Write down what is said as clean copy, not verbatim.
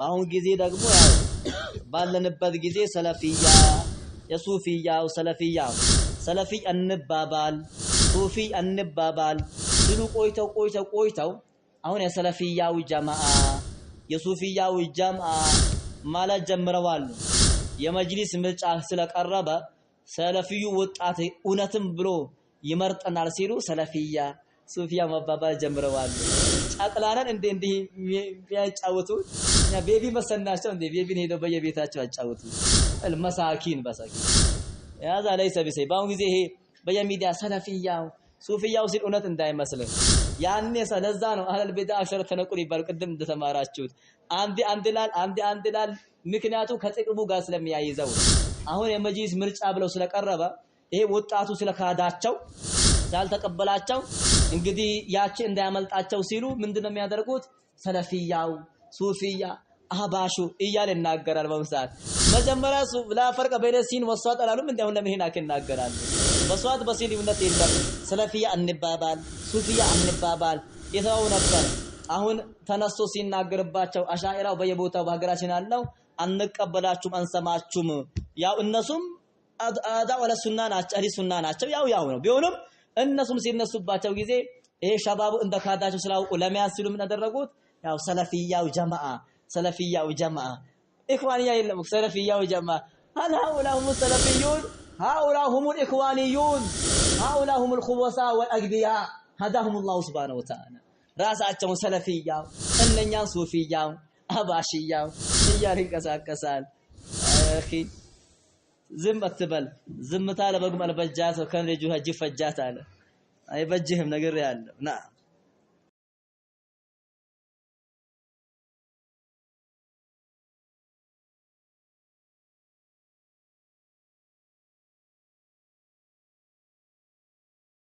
በአሁን ጊዜ ደግሞ ያው ባለንበት ጊዜ ሰለፊያ የሱፊያው ሰለፊያው ሰለፊ እንባባል ሱፊ እንባባል ሲሉ ቆይተው አሁን የሰለፊያው ጀማዓ የሱፊያው ጀማዓ ማለት ጀምረዋል። የመጅሊስ ምርጫ ስለቀረበ ሰለፊዩ ወጣት እውነትም ብሎ ይመርጠናል ሲሉ ሰለፊያ ሱፊያ መባባል ጀምረዋል። ጫቅላናን እንዴ የሚያጫውቱ ቤቢ መሰናቸው እንዴ ቤቢን ሄደው በየቤታቸው ያጫውቱ المساكين በሰኪ ያዛ ليس بسي ባሁን ጊዜ ይሄ በየሚዲያ ሰለፊያው ሱፊያው ሲል እውነት እንዳይመስልህ ያኔ ስለዛ ነው አህለል ቢድዓ አሽረ ተነቁል ይባል ቅድም እንደተማራችሁት አንድ ላል ምክንያቱ ከጥቅሙ ጋር ስለሚያይዘው አሁን የመጅሊስ ምርጫ ብለው ስለቀረበ ይሄ ወጣቱ ስለካዳቸው ሳልተቀበላቸው እንግዲህ ያቺ እንዳያመልጣቸው ሲሉ ምንድነው የሚያደርጉት ሰለፊያው ሱፊያ አባሹ እያለ እናገራል። በመሳት መጀመሪያ لا فرق بين السين والصاد አላሉም እንደው ለምን ሄናክ እናገራሉ። በሷት በሲን ልዩነት የለም። ሰለፊያ እንባባል ሱፊያ እንባባል የተው ነበር። አሁን ተነስቶ ሲናገርባቸው አሻኢራው በየቦታው በሀገራችን አለው አንቀበላችሁም አንሰማችሁም ያው እነሱም አዳ ወለ ሱና ናቸው አህሊ ሱና ናቸው ያው ነው ቢሆንም እነሱም ሲነሱባቸው ጊዜ ይሄ ሸባቡ እንደካዳቸው ስላውቁ ለሚያስሉ ምን አደረጉት ያው ሰለፊያው ጀማዓ ኢኽዋንያ የለም ሰለፊያው ጀማዓ هل هؤلاء هم السلفيون هؤلاء هم الإخوانيون هؤلاء هم الخبثاء والأغبياء هداهم الله سبحانه وتعالى ራሳቸውን ሰለፊያው እነኛን ሱፊያው አባሽያው እያሉ ይንቀሳቀሳል። አኺ ዝም አትበል ዝምታ ለበግመል በጃት ከነጁ ሀጅ ፈጃት አለ አይበጅህም ነገር ያለው ና